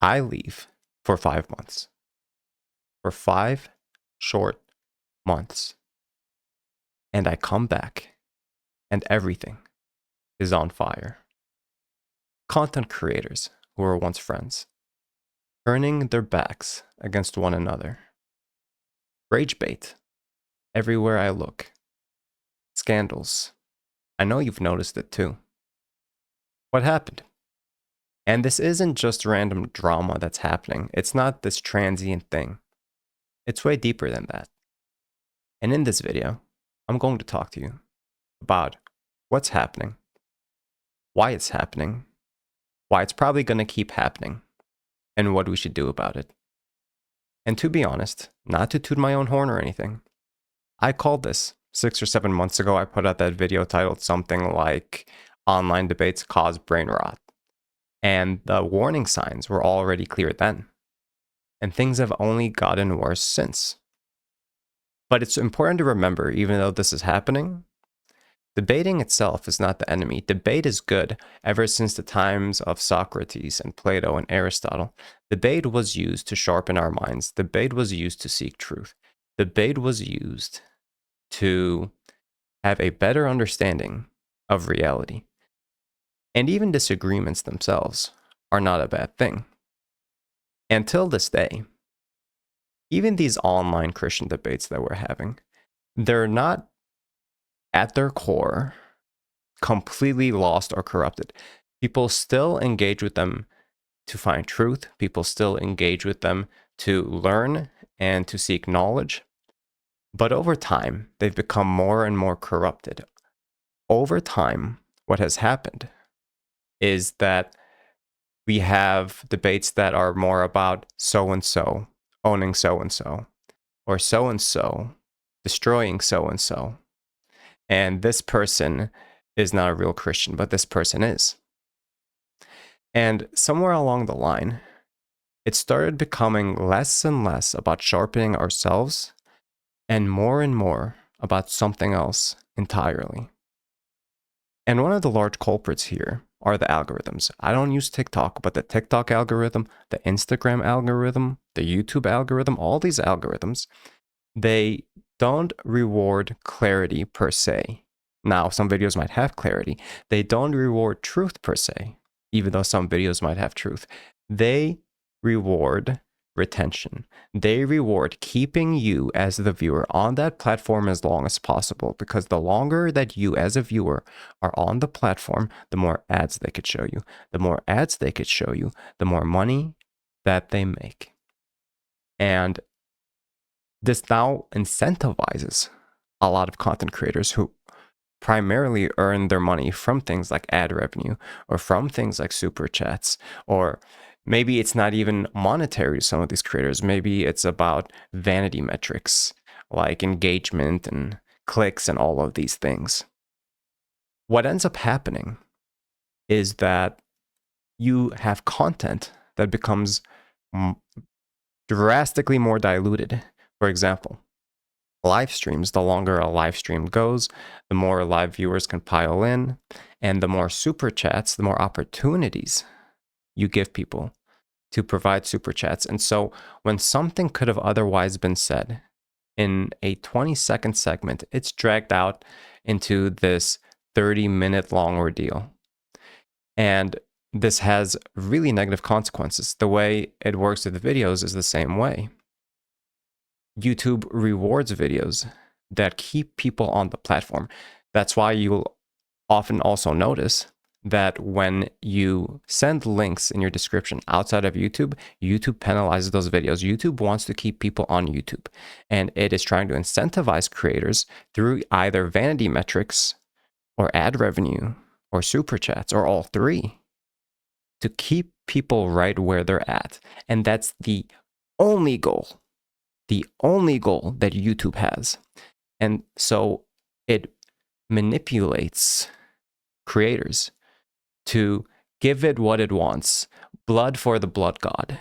I leave for 5 months. For 5 short months. And I come back and everything is on fire. Content creators who were once friends, turning their backs against one another. Rage bait everywhere I look. Scandals. I know you've noticed it too. What happened? And this isn't just random drama that's happening. It's not this transient thing. It's way deeper than that. And in this video, I'm going to talk to you about what's happening, why it's happening, why it's probably going to keep happening, and what we should do about it. And to be honest, not to toot my own horn or anything, I called this 6 or 7 months ago. I put out that video titled something like "Online Debates Cause Brain Rot." And the warning signs were already clear then. And things have only gotten worse since. But it's important to remember, even though this is happening, debating itself is not the enemy. Debate is good. Ever since the times of Socrates and Plato and Aristotle, debate was used to sharpen our minds. Debate was used to seek truth. Debate was used to have a better understanding of reality. And even disagreements themselves are not a bad thing. Until this day, even these online Christian debates that we're having, they're not at their core completely lost or corrupted. People still engage with them to find truth. People still engage with them to learn and to seek knowledge. But over time, they've become more and more corrupted. Over time, what has happened is that we have debates that are more about so-and-so owning so-and-so, or so-and-so destroying so-and-so. And this person is not a real Christian, but this person is. And somewhere along the line, it started becoming less and less about sharpening ourselves and more about something else entirely. And one of the large culprits here are the algorithms. I don't use TikTok, but the TikTok algorithm, the Instagram algorithm, the YouTube algorithm, all these algorithms, they don't reward clarity per se. Now, some videos might have clarity. They don't reward truth per se, even though some videos might have truth. They reward retention. They reward keeping you as the viewer on that platform as long as possible, because the longer that you as a viewer are on the platform, the more ads they could show you. The more ads they could show you, the more money that they make. And this now incentivizes a lot of content creators who primarily earn their money from things like ad revenue or from things like super chats, or maybe it's not even monetary to some of these creators. Maybe it's about vanity metrics like engagement and clicks and all of these things. What ends up happening is that you have content that becomes drastically more diluted. For example, live streams, the longer a live stream goes, the more live viewers can pile in, and the more super chats, the more opportunities you give people to provide super chats. And so when something could have otherwise been said in a 20-second segment, it's dragged out into this 30-minute long ordeal. And this has really negative consequences. The way it works with the videos is the same way. YouTube rewards videos that keep people on the platform. That's why you'll often also notice that when you send links in your description outside of YouTube, YouTube penalizes those videos. YouTube wants to keep people on YouTube, and it is trying to incentivize creators through either vanity metrics or ad revenue or super chats or all three to keep people right where they're at. And that's the only goal that YouTube has. And so it manipulates creators to give it what it wants, blood for the blood god.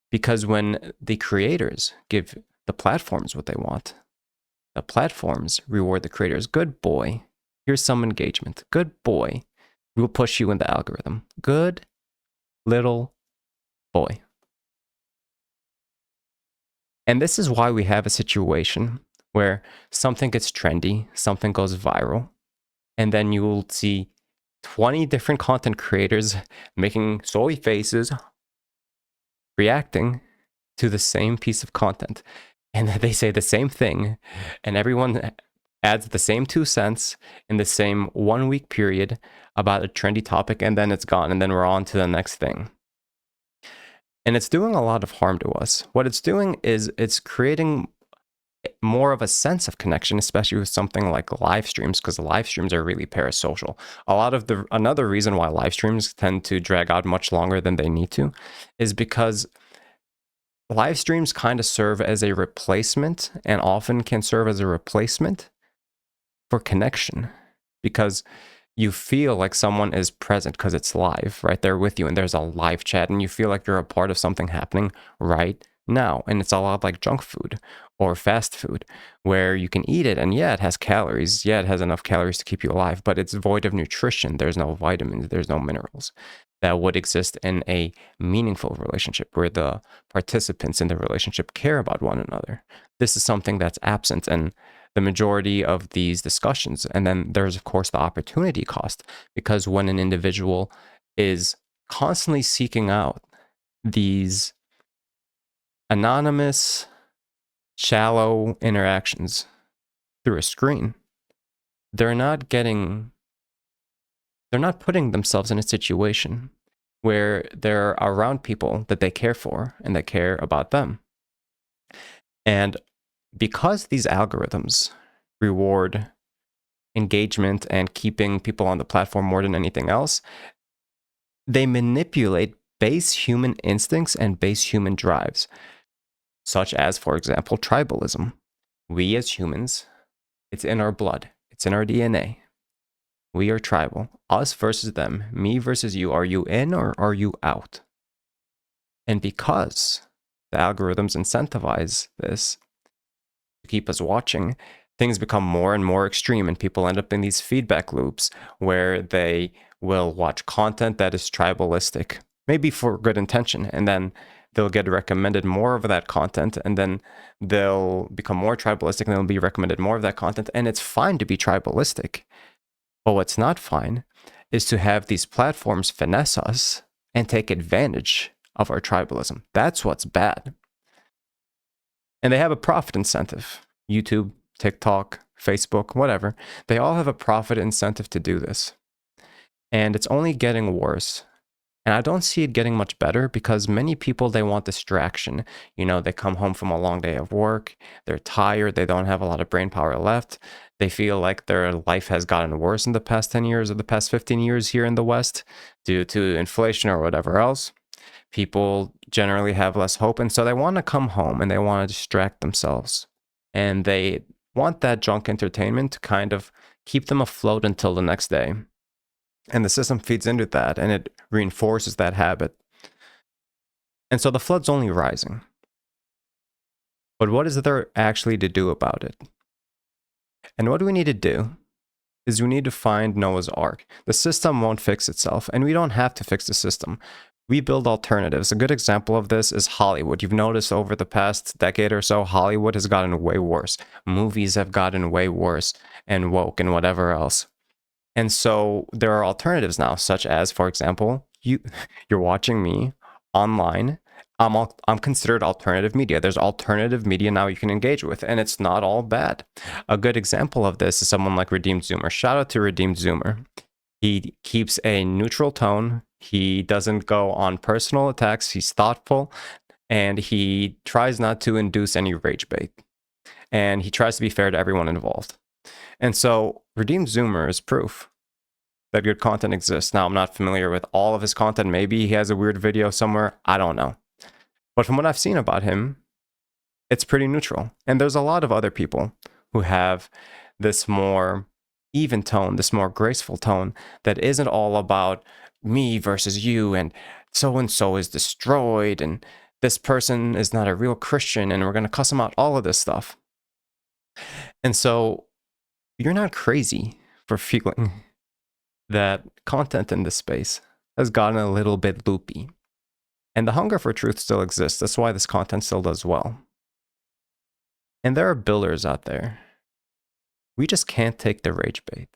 Because when the creators give the platforms what they want, the platforms reward the creators. Good boy, here's some engagement. Good boy, we'll push you in the algorithm. Good little boy. And this is why we have a situation where something gets trendy, something goes viral, and then you will see 20 different content creators making soy faces, reacting to the same piece of content. And they say the same thing, and everyone adds the same 2 cents in the same 1 week period about a trendy topic, and then it's gone, and then we're on to the next thing. And it's doing a lot of harm to us. What it's doing is it's creating more of a sense of connection, especially with something like live streams, because live streams are really parasocial. Another reason why live streams tend to drag out much longer than they need to is because live streams kind of serve as a replacement, and often can serve as a replacement for connection, because you feel like someone is present because it's live right there with you, and there's a live chat, and you feel like you're a part of something happening right now. And it's a lot like junk food or fast food, where you can eat it, and yeah, it has calories. Yeah, it has enough calories to keep you alive, but it's void of nutrition. There's no vitamins, there's no minerals that would exist in a meaningful relationship where the participants in the relationship care about one another. This is something that's absent in the majority of these discussions. And then there's, of course, the opportunity cost, because when an individual is constantly seeking out these anonymous, shallow interactions through a screen, they're not putting themselves in a situation where they're around people that they care for and that care about them. And because these algorithms reward engagement and keeping people on the platform more than anything else, they manipulate base human instincts and base human drives, such as, for example, tribalism. We as humans, it's in our blood, it's in our DNA. We are tribal. Us versus them, me versus you. Are you in or are you out? And because the algorithms incentivize this to keep us watching, things become more and more extreme, and people end up in these feedback loops where they will watch content that is tribalistic, maybe for good intention, and then they'll get recommended more of that content, and then they'll become more tribalistic, and they'll be recommended more of that content. And it's fine to be tribalistic, but what's not fine is to have these platforms finesse us and take advantage of our tribalism. That's what's bad. And they have a profit incentive. YouTube, TikTok, Facebook, whatever. They all have a profit incentive to do this. And it's only getting worse. And I don't see it getting much better, because many people, they want distraction. You know, they come home from a long day of work, they're tired, they don't have a lot of brain power left. They feel like their life has gotten worse in the past 10 years or the past 15 years here in the West due to inflation or whatever else. People generally have less hope, and so they want to come home and they want to distract themselves. And they want that junk entertainment to kind of keep them afloat until the next day. And the system feeds into that, and it reinforces that habit. And so the flood's only rising. But what is there actually to do about it? And what we need to do is we need to find Noah's Ark. The system won't fix itself, and we don't have to fix the system. We build alternatives. A good example of this is Hollywood. You've noticed over the past decade or so, Hollywood has gotten way worse. Movies have gotten way worse, and woke and whatever else. And so there are alternatives now, such as, for example, you're watching me online. I'm considered alternative media. There's alternative media now you can engage with, and it's not all bad. A good example of this is someone like Redeemed Zoomer. Shout out to Redeemed Zoomer. He keeps a neutral tone. He doesn't go on personal attacks. He's thoughtful, and he tries not to induce any rage bait. And he tries to be fair to everyone involved. And so Redeemed Zoomer is proof that good content exists. Now, I'm not familiar with all of his content. Maybe he has a weird video somewhere. I don't know. But from what I've seen about him, it's pretty neutral. And there's a lot of other people who have this more even tone, this more graceful tone that isn't all about me versus you, and so is destroyed, and this person is not a real Christian, and we're going to cuss him out, all of this stuff. And so you're not crazy for feeling that content in this space has gotten a little bit loopy. And the hunger for truth still exists. That's why this content still does well. And there are builders out there. We just can't take the rage bait.